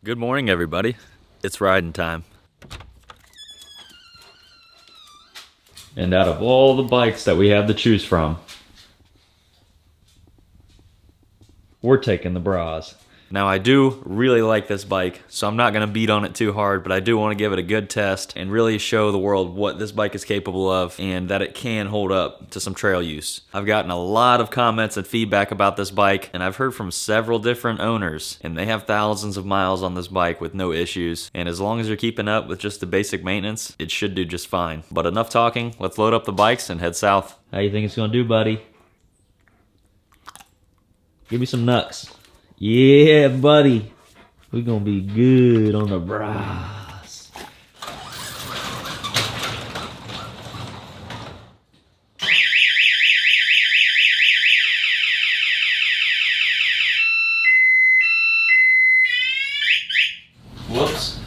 Good morning, everybody. It's riding time. And out of all the bikes that we have to choose from, we're taking the Brozz. Now, I do really like this bike, so I'm not going to beat on it too hard, but I do want to give it a good test and really show the world what this bike is capable of and that it can hold up to some trail use. I've gotten a lot of comments and feedback about this bike, and I've heard from several different owners, and they have thousands of miles on this bike with no issues, and as long as you're keeping up with just the basic maintenance, it should do just fine. But enough talking, let's load up the bikes and head south. How you think it's going to do, buddy? Give me some nuts. Yeah, buddy. We're gonna be good on the Brozz. Whoops.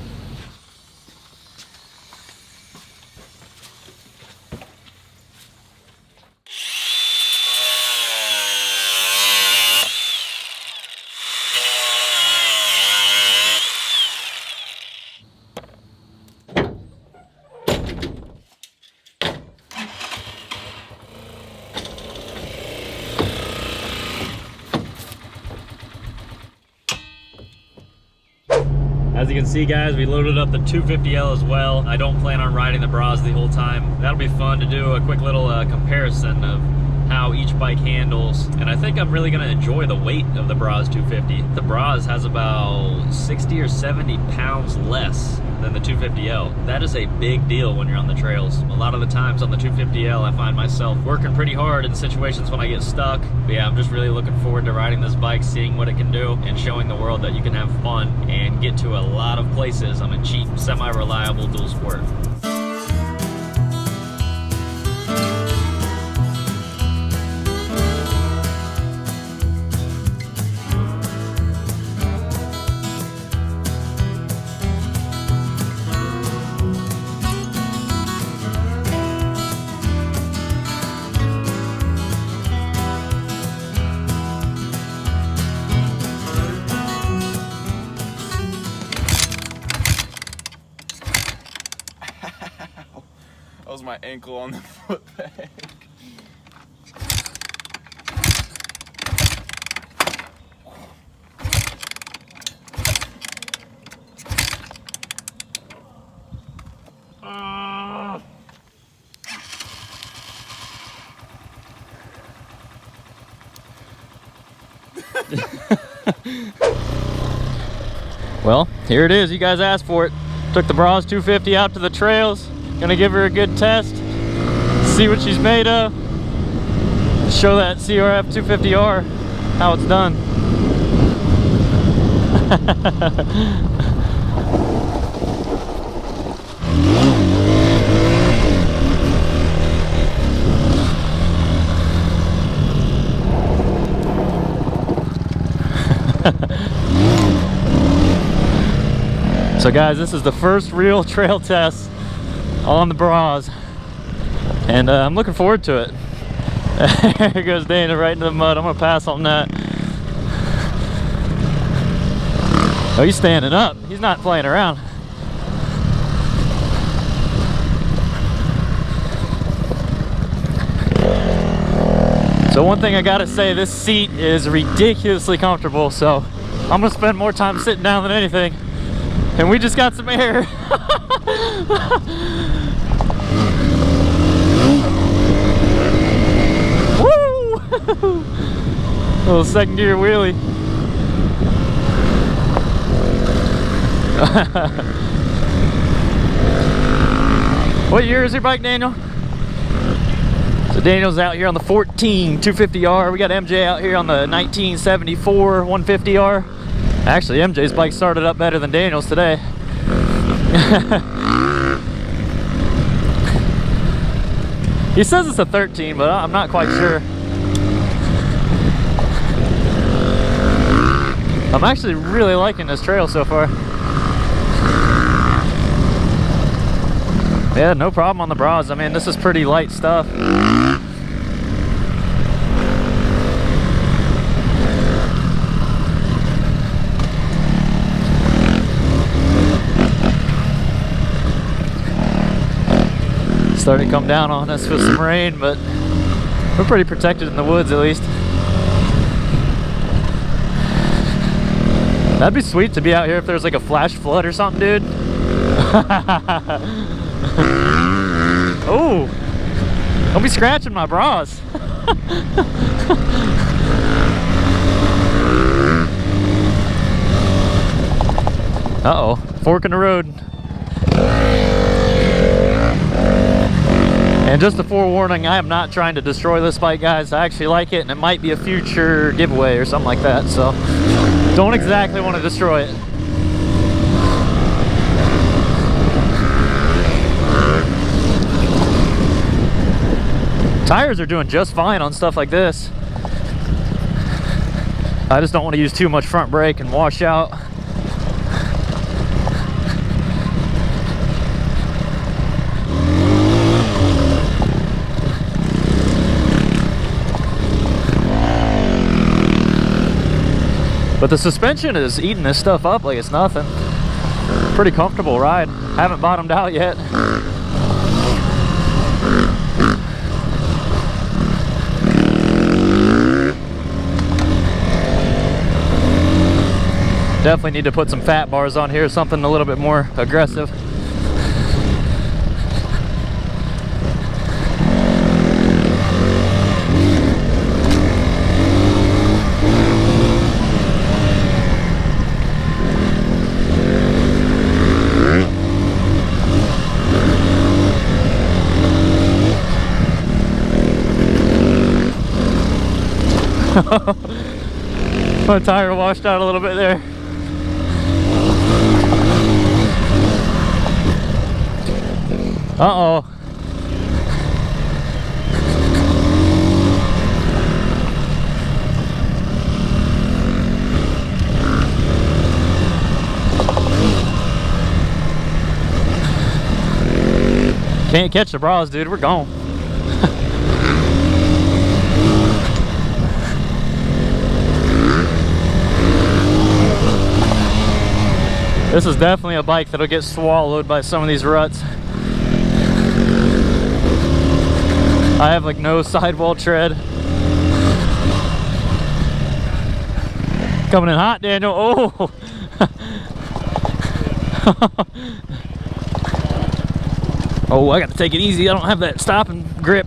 As you can see, guys, we loaded up the 250L as well. I don't plan on riding the Brozz the whole time. That'll be fun to do a quick little comparison of how each bike handles, and I think I'm really going to enjoy the weight of the Brozz 250. The Brozz has about 60 or 70 pounds less than the 250L. That is a big deal when you're on the trails. A lot of the times on the 250L, I find myself working pretty hard in situations when I get stuck. But yeah, I'm just really looking forward to riding this bike, seeing what it can do, and showing the world that you can have fun and get to a lot of places on a cheap, semi-reliable dual sport. That was my ankle on the foot peg. Well, here it is. You guys asked for it. Took the Brozz 250 out to the trails. Gonna give her a good test, see what she's made of, show that CRF 250R how it's done. So guys, this is the first real trail test on the Brozz, and I'm looking forward to it. Here goes Dana right into the mud. I'm gonna pass on that. Oh, he's standing up. He's not playing around. So one thing I gotta say, this seat is ridiculously comfortable, so I'm gonna spend more time sitting down than anything. And we just got some air. Woo! Little second gear wheelie. What year is your bike, Daniel? So Daniel's out here on the 14 250R. We got MJ out here on the 1974 150R. Actually, MJ's bike started up better than Daniel's today. He says it's a 13, but I'm not quite sure. I'm actually really liking this trail so far. Yeah, no problem on the Brozz. I mean, this is pretty light stuff. Starting to come down on us with some rain, but we're pretty protected in the woods at least. That'd be sweet to be out here if there's like a flash flood or something, dude. Oh, don't be scratching my bras. Uh-oh, fork in the road. And just a forewarning, I am not trying to destroy this bike, guys. I actually like it, and it might be a future giveaway or something like that, so don't exactly want to destroy it. Tires are doing just fine on stuff like this. I just don't want to use too much front brake and wash out. But the suspension is eating this stuff up like it's nothing. Pretty comfortable ride. Haven't bottomed out yet. Definitely need to put some fat bars on here, something a little bit more aggressive. My tire washed out a little bit there. Uh-oh. Can't catch the bras, dude. We're gone. This is definitely a bike that'll get swallowed by some of these ruts. I have like no sidewall tread. Coming in hot, Daniel. Oh! Oh, I gotta take it easy. I don't have that stopping grip.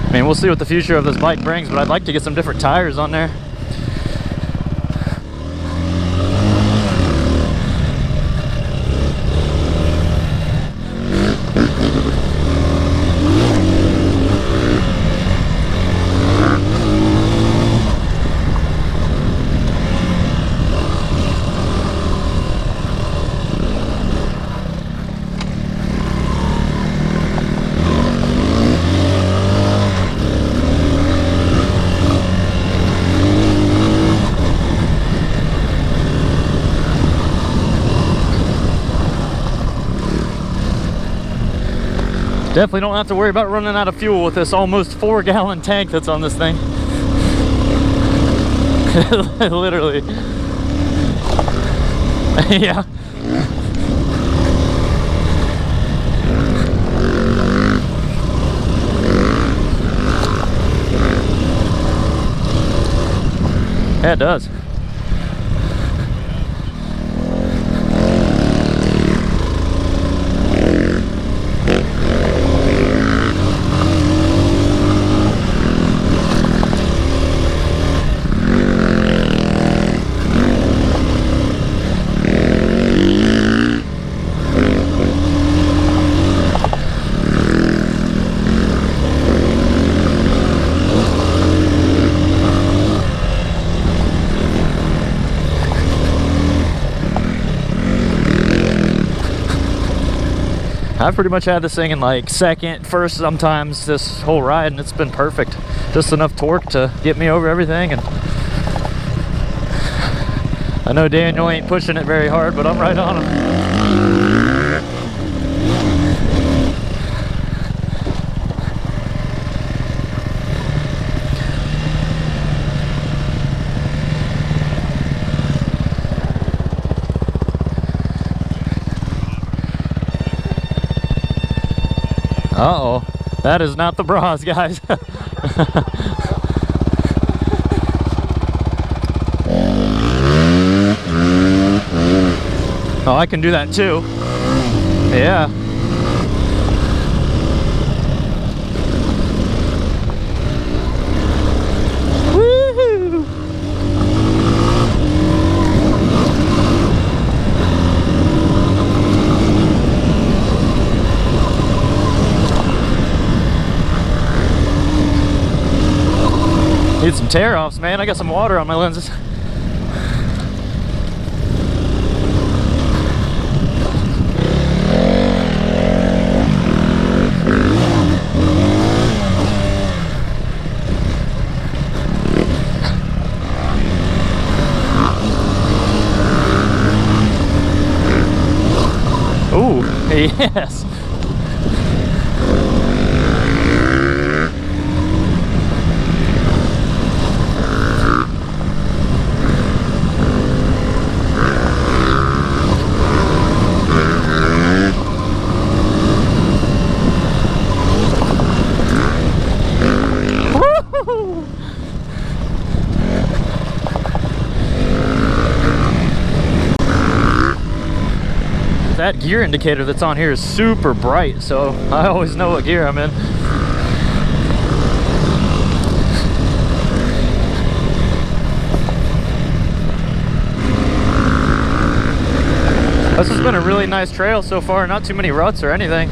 I mean, we'll see what the future of this bike brings, but I'd like to get some different tires on there. Definitely don't have to worry about running out of fuel with this almost 4-gallon tank that's on this thing. Literally. Yeah. Yeah, it does. I've pretty much had this thing in like second, first sometimes this whole ride, and it's been perfect. Just enough torque to get me over everything. And I know Daniel ain't pushing it very hard, but I'm right on him. Uh-oh. That is not the Brozz, guys. Oh, I can do that too. Yeah. Woohoo! Need some tear-offs, man. I got some water on my lenses. Ooh, yes. That gear indicator that's on here is super bright, so I always know what gear I'm in. This has been a really nice trail so far, not too many ruts or anything.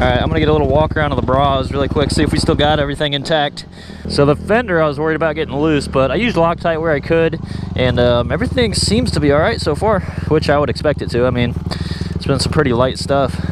Alright, I'm gonna get a little walk around of the Brozz really quick, see if we still got everything intact. So the fender I was worried about getting loose, but I used Loctite where I could, and everything seems to be alright so far, which I would expect it to. I mean, it's been some pretty light stuff.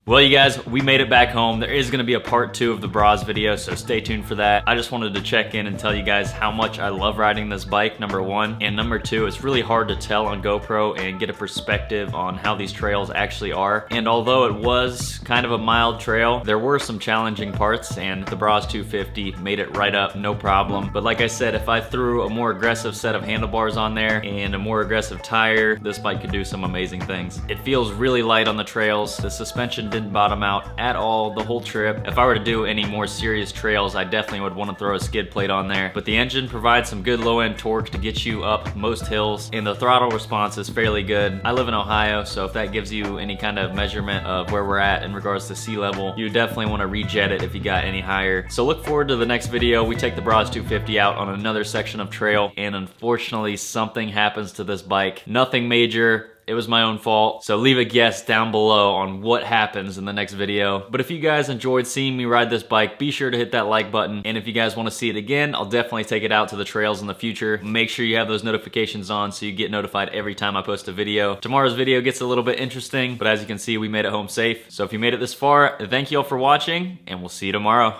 Well, you guys, we made it back home. There is going to be a part 2 of the Brozz video, so stay tuned for that. I just wanted to check in and tell you guys how much I love riding this bike, number 1. And number 2, it's really hard to tell on GoPro and get a perspective on how these trails actually are. And although it was kind of a mild trail, there were some challenging parts, and the Brozz 250 made it right up, no problem. But like I said, if I threw a more aggressive set of handlebars on there and a more aggressive tire, this bike could do some amazing things. It feels really light on the trails. The suspension didn't bottom out at all the whole trip. If I were to do any more serious trails, I definitely would want to throw a skid plate on there. But the engine provides some good low-end torque to get you up most hills, and the throttle response is fairly good. I live in Ohio, so if that gives you any kind of measurement of where we're at in regards to sea level, you definitely want to rejet it if you got any higher. So look forward to the next video. We take the Brozz 250 out on another section of trail, and unfortunately something happens to this bike. Nothing major. It was my own fault, so leave a guess down below on what happens in the next video. But if you guys enjoyed seeing me ride this bike, be sure to hit that like button. And if you guys want to see it again, I'll definitely take it out to the trails in the future. Make sure you have those notifications on so you get notified every time I post a video. Tomorrow's video gets a little bit interesting, but as you can see, we made it home safe. So if you made it this far, thank you all for watching, and we'll see you tomorrow.